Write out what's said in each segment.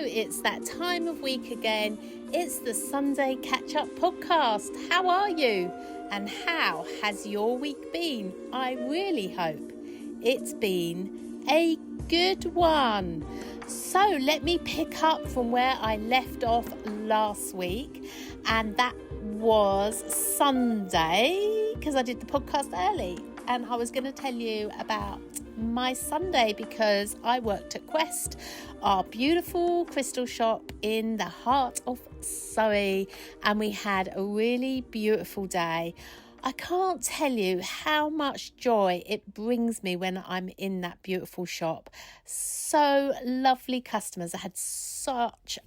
it's that time of week again. It's the Sunday Catchup podcast. How are you? And how has your week been? I really hope it's been a good one. So let me pick up from where I left off last week, and that was Sunday, because I did the podcast early, and I was going to tell you about my Sunday because I worked at Quest, our beautiful crystal shop in the heart of Surrey, and we had a really beautiful day. I can't tell you how much joy it brings me when I'm in that beautiful shop. So lovely customers. I had such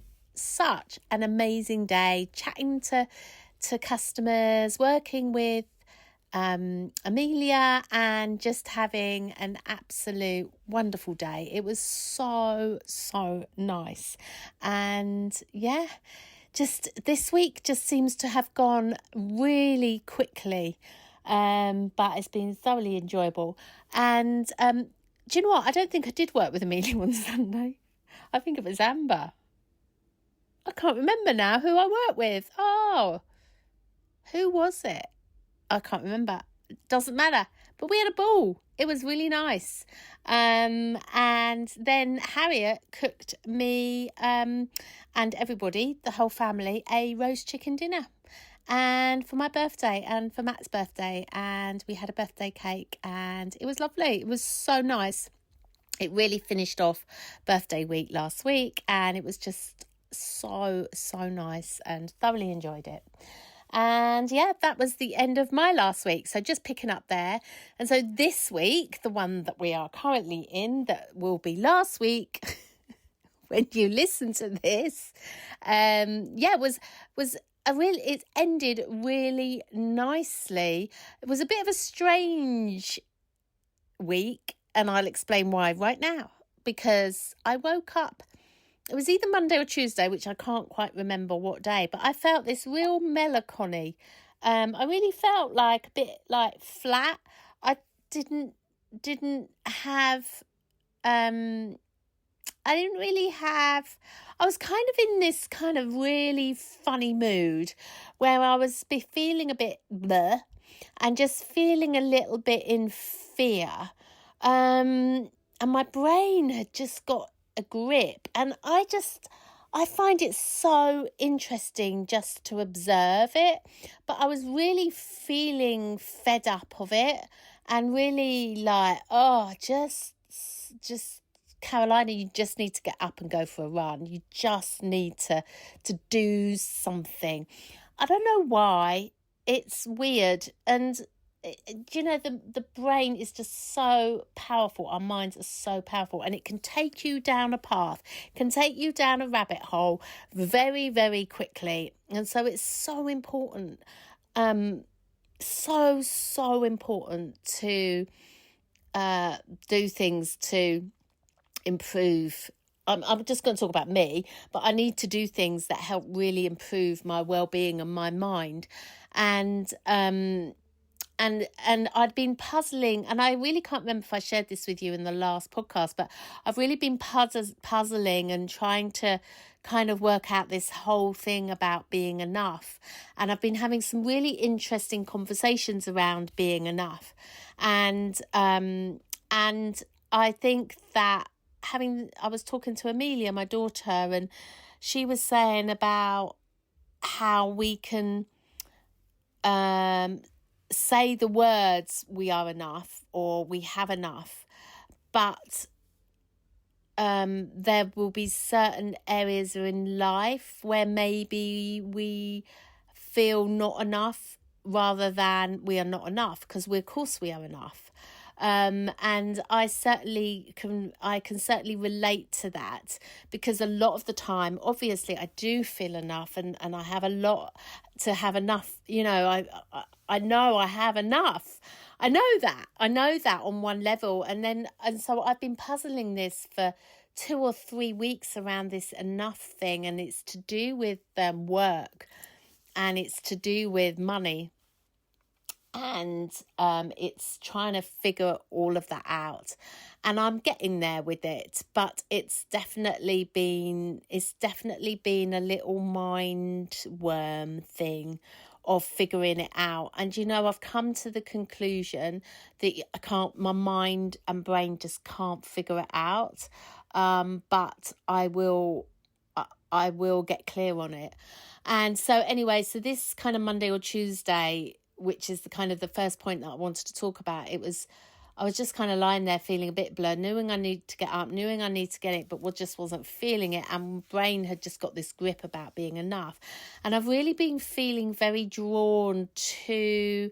an amazing day chatting to customers, working with Amelia, and just having an absolute wonderful day. It was so nice. And yeah, just this week just seems to have gone really quickly, but it's been thoroughly enjoyable. And do you know what? I don't think I did work with Amelia on Sunday. I think it was Amber. I can't remember now who I worked with. Oh, who was it? I can't remember. It doesn't matter. But we had a ball. It was really nice. And then Harriet cooked me and everybody, the whole family, a roast chicken dinner. And for my birthday and for Matt's birthday. And we had a birthday cake and it was lovely. It was so nice. It really finished off birthday week last week. And it was just so nice and thoroughly enjoyed it. And yeah, that was the end of my last week. So just picking up there. And so this week, the one that we are currently in, that will be last week when you listen to this, it ended really nicely. It was a bit of a strange week, and I'll explain why right now. Because I woke up. It was either Monday or Tuesday, which I can't quite remember what day, but I felt this real melancholy. I really felt like a bit like flat. I didn't have, I was kind of in this kind of really funny mood where I was feeling a bit bleh and just feeling a little bit in fear. And my brain had just got a grip, and I find it so interesting just to observe it, but I was really feeling fed up of it and really like, just Carolina, you just need to get up and go for a run. You just need to do something. I don't know why. It's weird. And you know, the brain is just so powerful. Our minds are so powerful, and it can take you down a path, can take you down a rabbit hole very, very quickly. And so it's so important, so important to do things to improve. I'm just going to talk about me, but I need to do things that help really improve my well-being and my mind. And I'd been puzzling, and I really can't remember if I shared this with you in the last podcast, but I've really been puzzling and trying to kind of work out this whole thing about being enough. And I've been having some really interesting conversations around being enough. And I think that I was talking to Amelia, my daughter, and she was saying about how we can say the words we are enough or we have enough, but there will be certain areas in life where maybe we feel not enough rather than we are not enough, because of course we are enough. And I can certainly relate to that, because a lot of the time, obviously, I do feel enough, and I have a lot to have enough. You know, I know I have enough. I know that on one level, and so I've been puzzling this for 2 or 3 weeks around this enough thing, and it's to do with work, and it's to do with money. And it's trying to figure all of that out, and I'm getting there with it, but it's definitely been a little mind worm thing of figuring it out. And I've come to the conclusion that my mind and brain just can't figure it out, but I will get clear on it. And so anyway, so this kind of Monday or Tuesday, which is the first point that I wanted to talk about, I was just kind of lying there feeling a bit blurred, knowing I need to get up, knowing I need to get it, but just wasn't feeling it. And my brain had just got this grip about being enough. And I've really been feeling very drawn to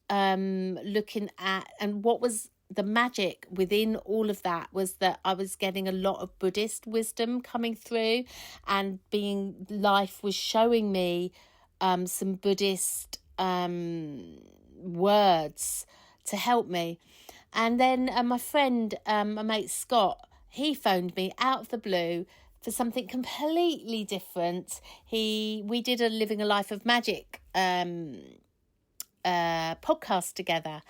looking at, and what was the magic within all of that was that I was getting a lot of Buddhist wisdom coming through, and life was showing me some Buddhist words to help me. And then my friend, my mate Scott, he phoned me out of the blue for something completely different. We did a Living a Life of Magic podcast together,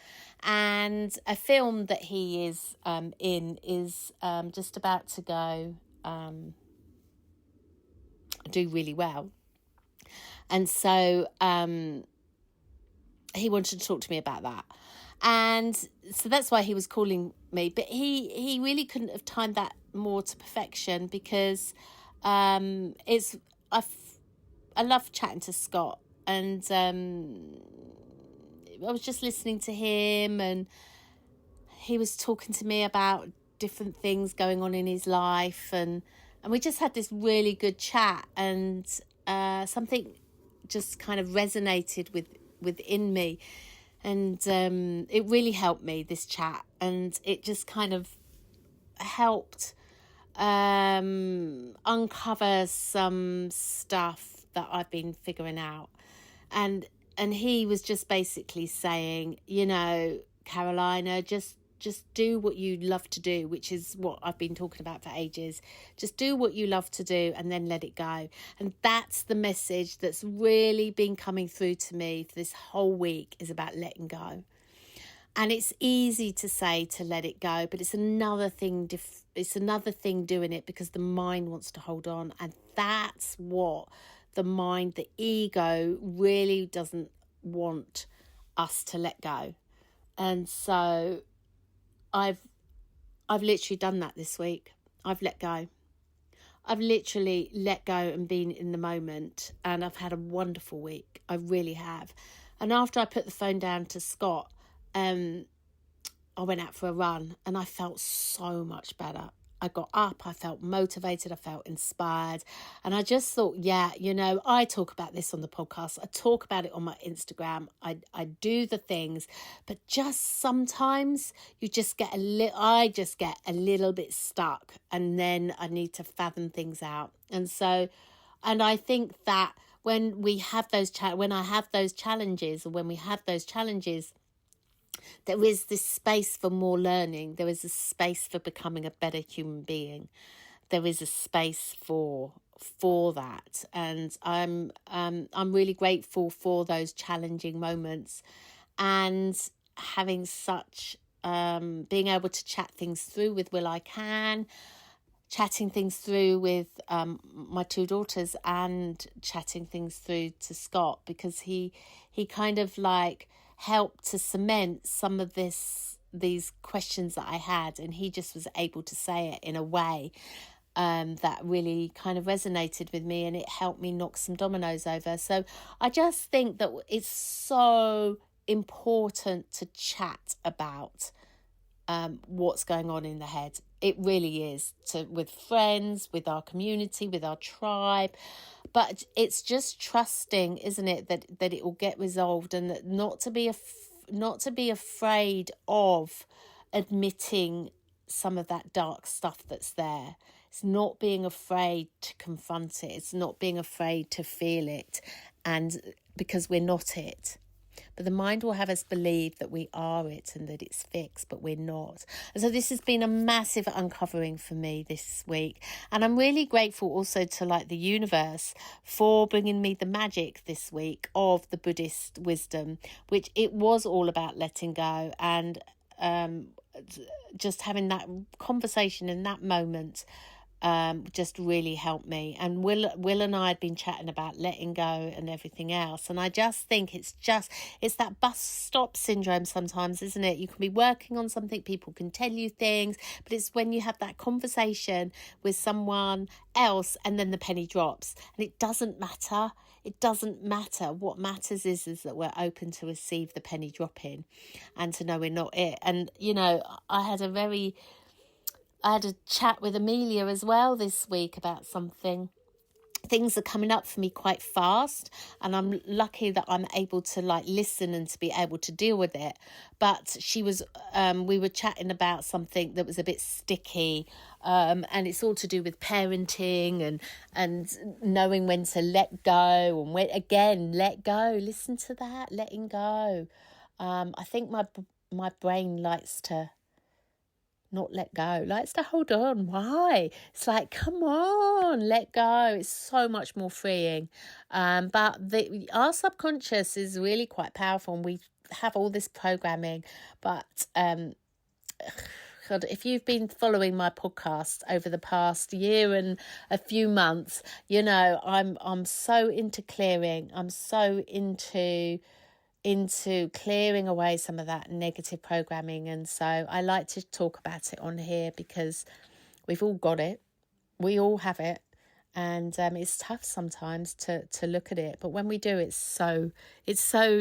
and a film that he is in is just about to go do really well. And so he wanted to talk to me about that. And so that's why he was calling me. But he really couldn't have timed that more to perfection, because I love chatting to Scott. And I was just listening to him, and he was talking to me about different things going on in his life. And we just had this really good chat, and something just kind of resonated within me, and it really helped me, this chat, and it just kind of helped uncover some stuff that I've been figuring out. And he was just basically saying, Carolina, just do what you love to do, which is what I've been talking about for ages. Just do what you love to do and then let it go. And that's the message that's really been coming through to me for this whole week, is about letting go. And it's easy to say to let it go, but it's another thing doing it, because the mind wants to hold on. And that's what the mind, the ego, really doesn't want us to let go. And so I've literally done that this week. I've let go. I've literally let go and been in the moment, and I've had a wonderful week. I really have. And after I put the phone down to Scott, I went out for a run, and I felt so much better. I got up, I felt motivated, I felt inspired. And I just thought, I talk about this on the podcast. I talk about it on my Instagram. I do the things, but just sometimes I just get a little bit stuck, and then I need to fathom things out. And I think that when we have when I have those challenges, or when we have those challenges, there is this space for more learning. There is a space for becoming a better human being. There is a space for that, and I'm really grateful for those challenging moments, and having such being able to chat things through with Will I Can, chatting things through with my two daughters, and chatting things through to Scott, because he kind of helped to cement some of these questions that I had, and he just was able to say it in a way that really kind of resonated with me, and it helped me knock some dominoes over. So I just think that it's so important to chat about what's going on in the head. It really is, with friends, with our community, with our tribe. But it's just trusting, isn't it, that it will get resolved, and that not to be afraid of admitting some of that dark stuff that's there. It's not being afraid to confront it. It's not being afraid to feel it, and because we're not it. but the mind will have us believe that we are it and that it's fixed, but we're not. And so this has been a massive uncovering for me this week. And I'm really grateful also to like the universe for bringing me the magic this week of the Buddhist wisdom, which it was all about letting go and just having that conversation in that moment just really helped me. And Will and I had been chatting about letting go and everything else, and I just think it's that bus stop syndrome sometimes, isn't it? You can be working on something, people can tell you things, but it's when you have that conversation with someone else and then the penny drops, and it doesn't matter. What matters is that we're open to receive the penny dropping and to know we're not it. And I had a chat with Amelia as well this week about something. Things are coming up for me quite fast, and I'm lucky that I'm able to like listen and to be able to deal with it. But we were chatting about something that was a bit sticky, and it's all to do with parenting and knowing when to let go and when again let go. Listen to that, letting go. I think my brain likes to not let go, likes to hold on. Why? It's like, come on, let go. It's so much more freeing. But our subconscious is really quite powerful, and we have all this programming. But God, if you've been following my podcast over the past year and a few months, I'm so into clearing. I'm so into clearing away some of that negative programming. And so I like to talk about it on here because we've all got it. We all have it. And it's tough sometimes to look at it. But when we do, it's so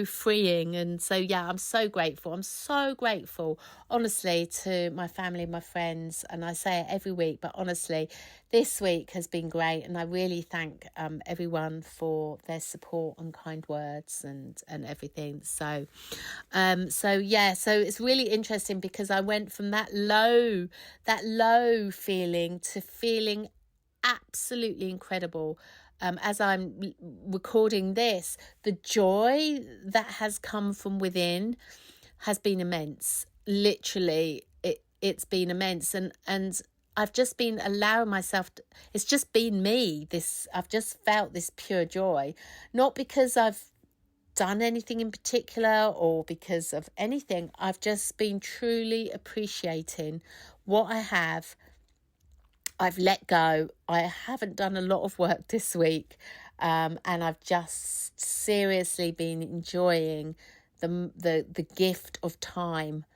freeing. And so, yeah, I'm so grateful. I'm so grateful, honestly, to my family, my friends. And I say it every week, but honestly, this week has been great. And I really thank everyone for their support and kind words and everything. So it's really interesting because I went from that low feeling to feeling absolutely incredible. As I'm recording this, the joy that has come from within has been immense. Literally, it's been immense, and I've just been allowing myself it's just been me. I've just felt this pure joy, not because I've done anything in particular or because of anything. I've just been truly appreciating what I have. I've let go. I haven't done a lot of work this week, and I've just seriously been enjoying the gift of time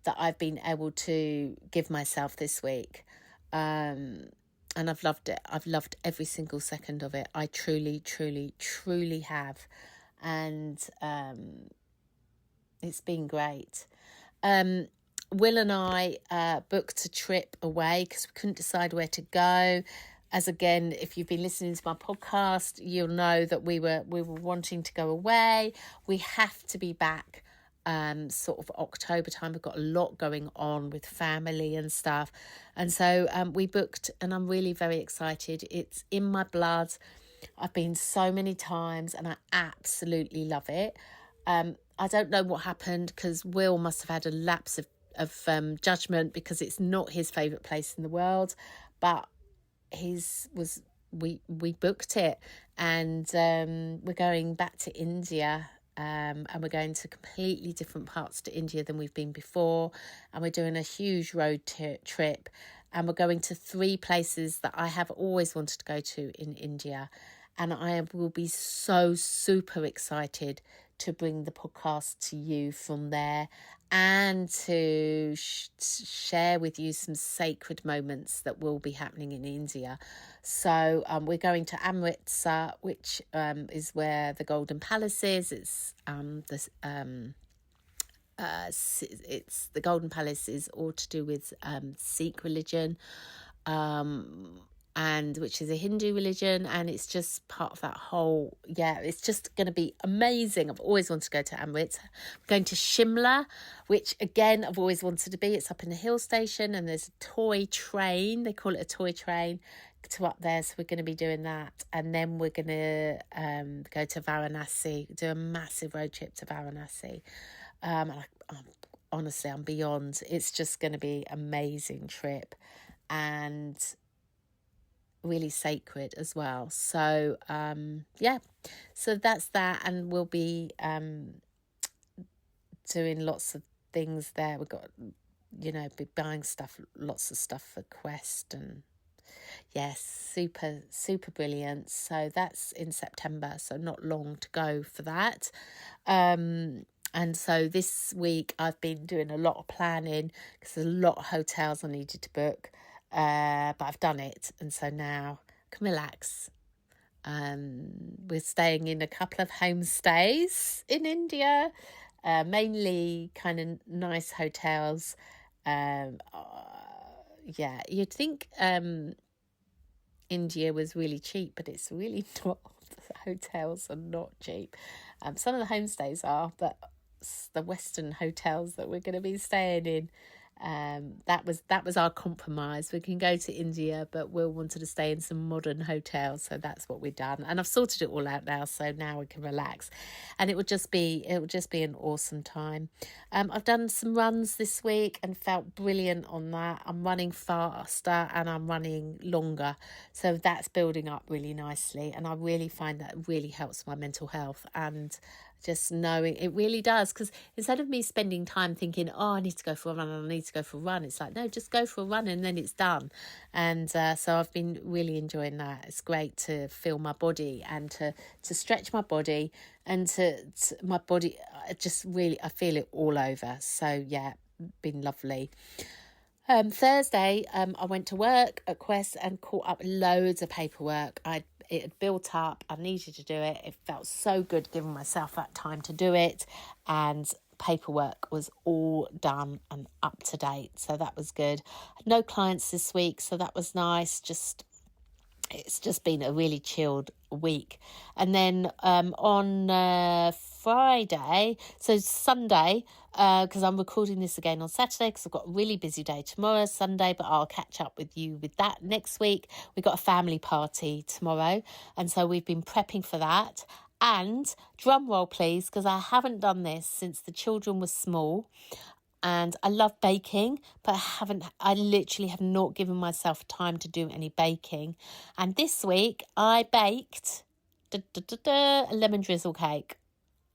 that I've been able to give myself this week, and I've loved it. I've loved every single second of it. I truly, truly, truly have, and it's been great. Will and I booked a trip away because we couldn't decide where to go. As again, if you've been listening to my podcast, you'll know that we were wanting to go away. We have to be back sort of October time. We've got a lot going on with family and stuff. And so we booked, and I'm really very excited. It's in my blood. I've been so many times and I absolutely love it. I don't know what happened because Will must have had a lapse of judgment because it's not his favourite place in the world, but we booked it, and we're going back to India, and we're going to completely different parts to India than we've been before, and we're doing a huge road trip, and we're going to 3 places that I have always wanted to go to in India. And I will be so super excited to bring the podcast to you from there and to share with you some sacred moments that will be happening in India. So we're going to Amritsar, which is where the Golden Palace is. It's the Golden Palace is all to do with Sikh religion. And which is a Hindu religion, and it's just part of that whole, it's just going to be amazing. I've always wanted to go to Amritsar. I'm going to Shimla, which again I've always wanted to be. It's up in the hill station, and there's a toy train, they call it a toy train, to up there, so we're going to be doing that, and then we're going to go to Varanasi, do a massive road trip to Varanasi. Honestly, I'm beyond. It's just going to be amazing trip, and really sacred as well. So so that's that, and we'll be doing lots of things there. We've got, be buying stuff, lots of stuff for Quest, and yes, super brilliant. So that's in September, so not long to go for that. And so this week I've been doing a lot of planning, because there's a lot of hotels I needed to book, but I've done it, and so now I can relax. We're staying in a couple of homestays in India, mainly kind of nice hotels. You'd think India was really cheap, but it's really not. The hotels are not cheap. Some of the homestays are, but the Western hotels that we're going to be staying in, that was our compromise. We can go to India, but we'll wanted to stay in some modern hotels, so that's what we've done. And I've sorted it all out now, so now we can relax, and it will just be an awesome time. I've done some runs this week and felt brilliant on that. I'm running faster and I'm running longer, so that's building up really nicely, and I really find that really helps my mental health, and just knowing it really does, because instead of me spending time thinking, I need to go for a run and I need to go for a run, it's like, no, just go for a run and then it's done. And so I've been really enjoying that. It's great to feel my body and to stretch my body, and to my body, I feel it all over. So yeah, been lovely. Thursday, I went to work at Quest and caught up loads of paperwork. It had built up. I needed to do it. It felt so good giving myself that time to do it, and paperwork was all done and up to date. So that was good. No clients this week, so that was nice. It's just been a really chilled week. And then on Friday, so Sunday, because I'm recording this again on Saturday, because I've got a really busy day tomorrow, Sunday, but I'll catch up with you with that next week. We've got a family party tomorrow, and so we've been prepping for that. And drum roll please, because I haven't done this since the children were small. And I love baking, but I literally have not given myself time to do any baking. And this week I baked a lemon drizzle cake.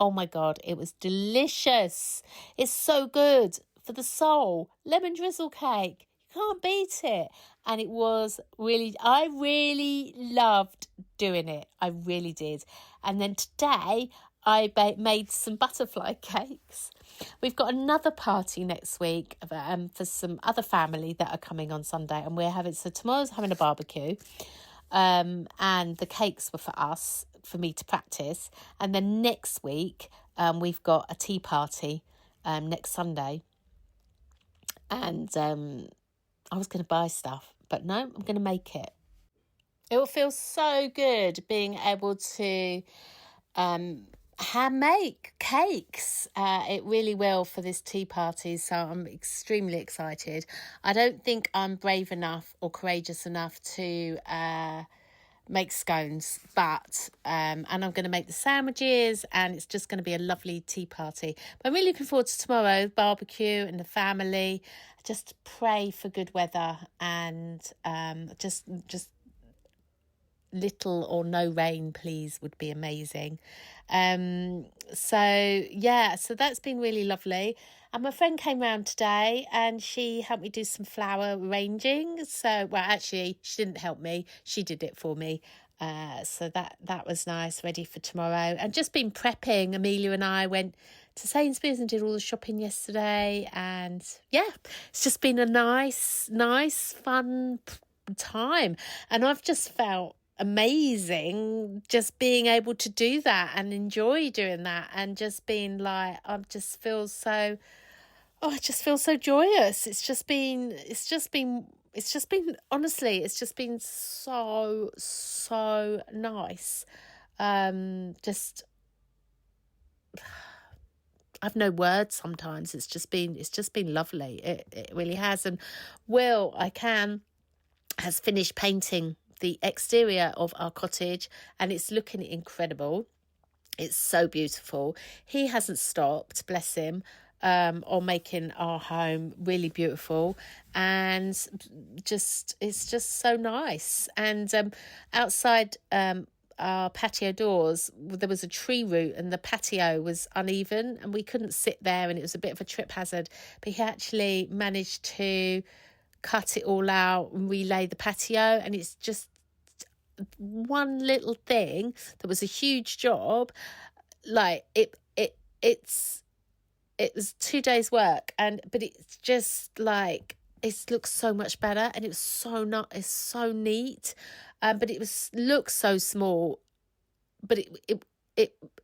Oh my God, it was delicious. It's so good for the soul. Lemon drizzle cake. You can't beat it. And it was I really loved doing it. I really did. And then today I made some butterfly cakes. We've got another party next week for some other family that are coming on Sunday, and tomorrow's having a barbecue, and the cakes were for us, for me to practice, and then next week we've got a tea party next Sunday, and I was going to buy stuff, but no, I'm going to make it. It will feel so good being able to hand make cakes. It really will, for this tea party, so I'm extremely excited. I don't think I'm brave enough or courageous enough to make scones, but and I'm going to make the sandwiches, and it's just going to be a lovely tea party. But I'm really looking forward to tomorrow, barbecue and the family. Just pray for good weather, and just little or no rain please would be amazing. So that's been really lovely. And my friend came round today and she helped me do some flower arranging. Actually she didn't help me, she did it for me. So that was nice, ready for tomorrow. And just been prepping. Amelia and I went to Sainsbury's and did all the shopping yesterday, and yeah, it's just been a nice fun time, and I've just felt amazing just being able to do that and enjoy doing that, and just being like, I just feel so joyous. It's just been honestly, it's just been so nice. I've no words sometimes. It's just been lovely. It really has. And has finished painting the exterior of our cottage, and it's looking incredible. It's so beautiful. He hasn't stopped, bless him, on making our home really beautiful, and it's just so nice. And outside our patio doors, there was a tree root, and the patio was uneven, and we couldn't sit there, and it was a bit of a trip hazard. But he actually managed to cut it all out and relay the patio, and it's just one little thing that was a huge job. Like it was 2 days work, but it's just like, it looks so much better, and it's so neat, but looks so small, but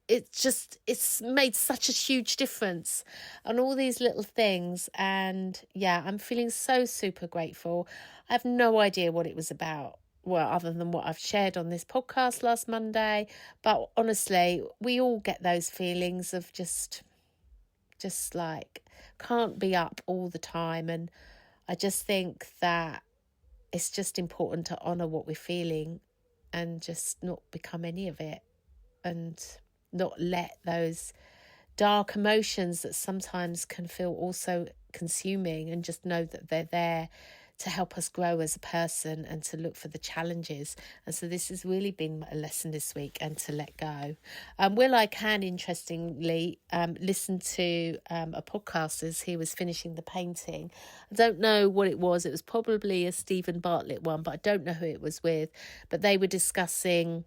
it's made such a huge difference on all these little things. And yeah, I'm feeling so super grateful. I have no idea what it was about, well, other than what I've shared on this podcast last Monday. But honestly, we all get those feelings of just like, can't be up all the time. And I just think that it's just important to honour what we're feeling and just not become any of it, and not let those dark emotions that sometimes can feel also consuming, and just know that they're there to help us grow as a person and to look for the challenges. And so this has really been a lesson this week, and to let go. Will I can, interestingly, listen to a podcast as he was finishing the painting. I don't know what it was. It was probably a Stephen Bartlett one, but I don't know who it was with. But they were discussing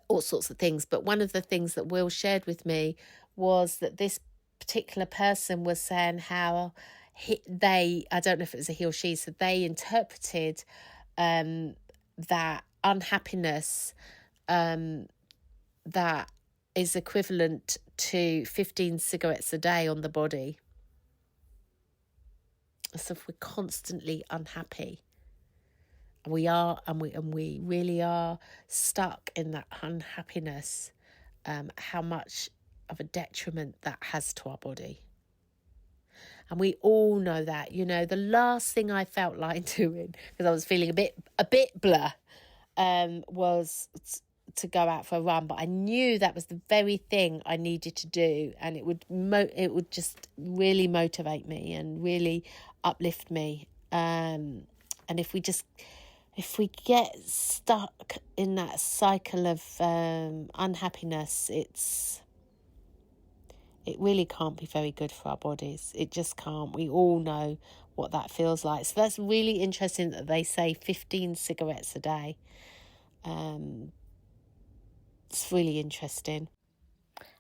all sorts of things. But one of the things that Will shared with me was that this particular person was saying how I don't know if it was a he or she, so they interpreted that unhappiness that is equivalent to 15 cigarettes a day on the body. So if we're constantly unhappy, and we really are stuck in that unhappiness, how much of a detriment that has to our body. And we all know that. The last thing I felt like doing, because I was feeling a bit blur, was to go out for a run. But I knew that was the very thing I needed to do, and it would just really motivate me and really uplift me. And if we get stuck in that cycle of unhappiness, it really can't be very good for our bodies. It just can't. We all know what that feels like. So that's really interesting that they say 15 cigarettes a day. It's really interesting.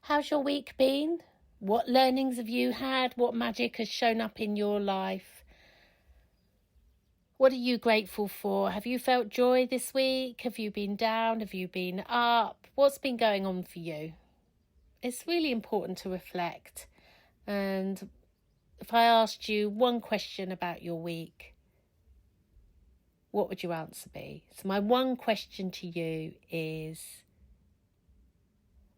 How's your week been? What learnings have you had? What magic has shown up in your life? What are you grateful for? Have you felt joy this week? Have you been down? Have you been up? What's been going on for you? It's really important to reflect. And if I asked you one question about your week, what would your answer be? So my one question to you is,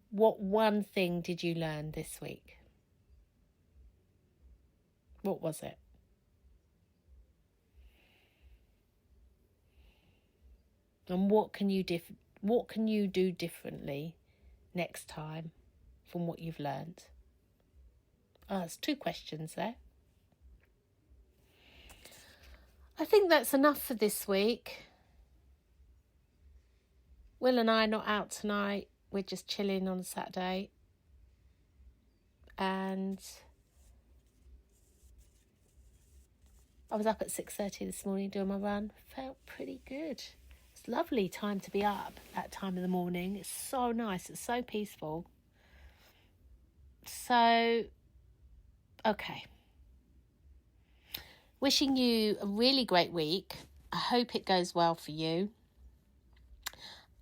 what one thing did you learn this week? What was it? And what can you do differently next time from what you've learned? Oh, that's 2 questions there. I think that's enough for this week. Will and I are not out tonight. We're just chilling on Saturday. And I was up at 6:30 this morning doing my run. Felt pretty good. It's a lovely time to be up that time of the morning. It's so nice. It's so peaceful. So, okay. Wishing you a really great week. I hope it goes well for you.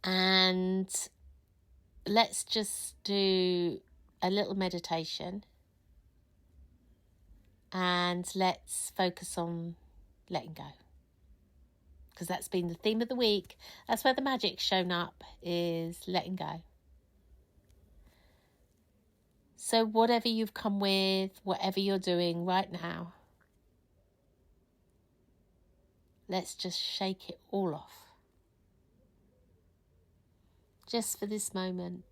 And let's just do a little meditation. And let's focus on letting go. Because that's been the theme of the week. That's where the magic's shown up, is letting go. So whatever you've come with, whatever you're doing right now, let's just shake it all off. just for this moment.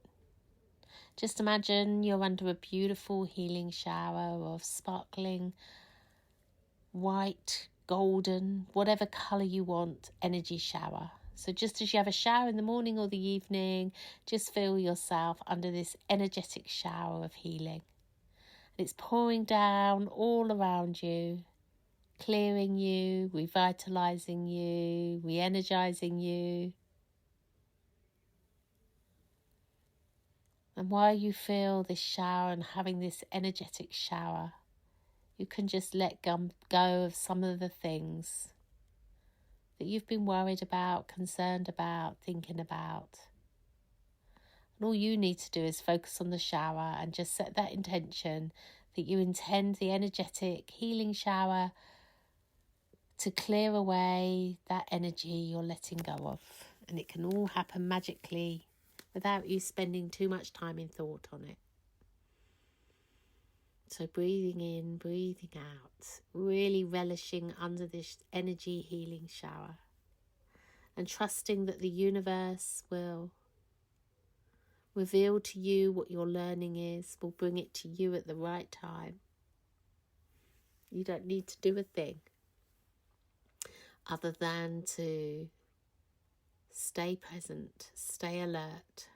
Just imagine you're under a beautiful healing shower of sparkling white, golden, whatever colour you want, energy shower. So just as you have a shower in the morning or the evening, just feel yourself under this energetic shower of healing. And it's pouring down all around you, clearing you, revitalising you, re-energising you. And while you feel this shower and having this energetic shower, you can just let go of some of the things that you've been worried about, concerned about, thinking about. And all you need to do is focus on the shower and just set that intention that you intend the energetic healing shower to clear away that energy you're letting go of. And it can all happen magically without you spending too much time in thought on it. So breathing in, breathing out, really relishing under this energy healing shower and trusting that the universe will reveal to you what your learning is, will bring it to you at the right time. You don't need to do a thing other than to stay present, stay alert.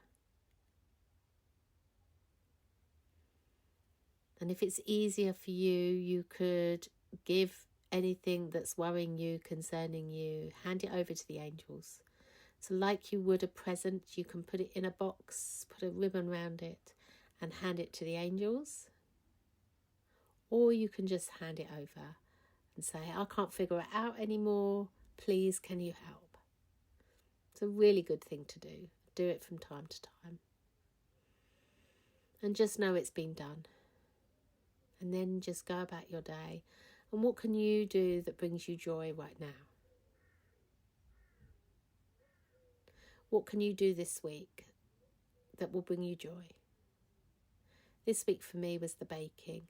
And if it's easier for you, you could give anything that's worrying you, concerning you, hand it over to the angels. So like you would a present, you can put it in a box, put a ribbon around it and hand it to the angels. Or you can just hand it over and say, I can't figure it out anymore. Please, can you help? It's a really good thing to do. Do it from time to time. And just know it's been done. And then just go about your day. And what can you do that brings you joy right now? What can you do this week that will bring you joy? This week for me was the baking.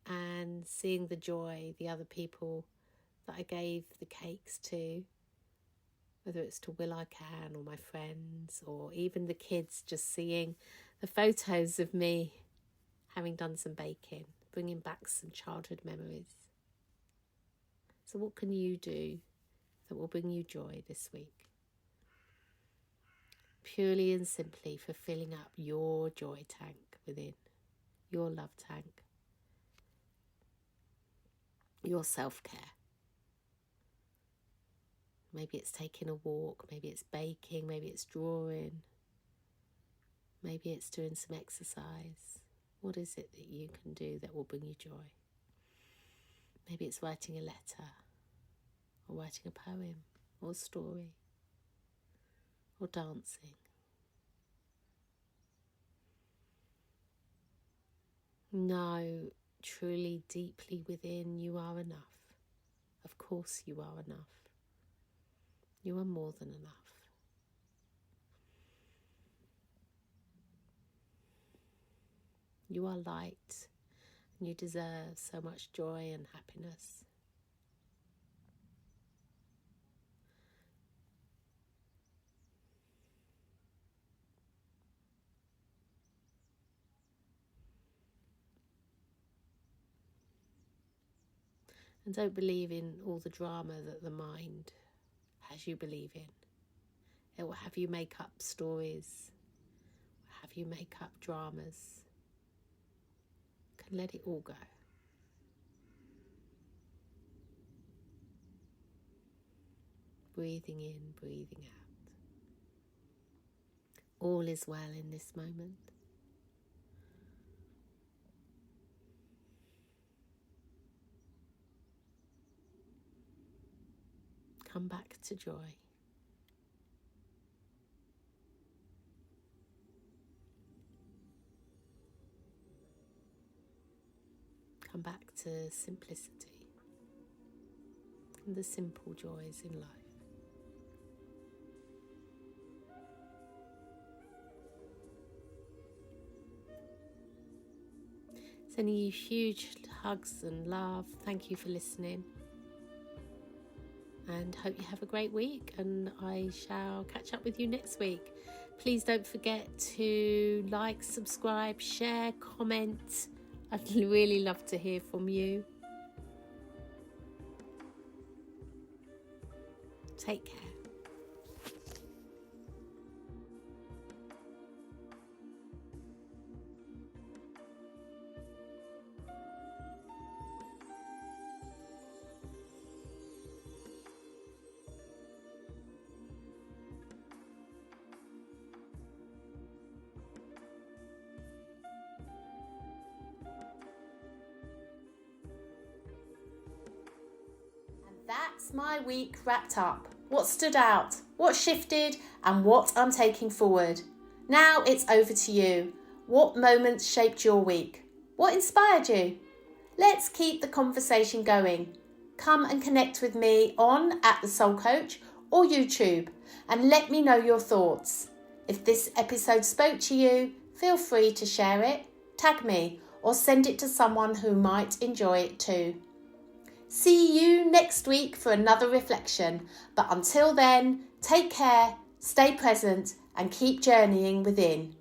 And seeing the joy, the other people that I gave the cakes to, whether it's to Will I Can or my friends or even the kids, just seeing the photos of me having done some baking, bringing back some childhood memories. So what can you do that will bring you joy this week? Purely and simply for filling up your joy tank within, your love tank, your self-care. Maybe it's taking a walk, maybe it's baking, maybe it's drawing, maybe it's doing some exercise. What is it that you can do that will bring you joy? Maybe it's writing a letter, or writing a poem, or a story, or dancing. Know truly deeply within you are enough. Of course you are enough. You are more than enough. You are light and you deserve so much joy and happiness. And don't believe in all the drama that the mind has you believe in. It will have you make up stories, have you make up dramas. Can let it all go. Breathing in, breathing out. All is well in this moment. Come back to joy. Come back to simplicity and the simple joys in life. Sending you huge hugs and love. Thank you for listening. and hope you have a great week, and I shall catch up with you next week. Please don't forget to like, subscribe, share, comment. I'd really love to hear from you. Take care. That's my week wrapped up. What stood out, what shifted, and what I'm taking forward. Now it's over to you. What moments shaped your week? What inspired you? Let's keep the conversation going. Come and connect with me on @thesoulcoach or YouTube and let me know your thoughts. If this episode spoke to you, feel free to share it, tag me, or send it to someone who might enjoy it too. See you next week for another reflection. But until then, take care, stay present, and keep journeying within.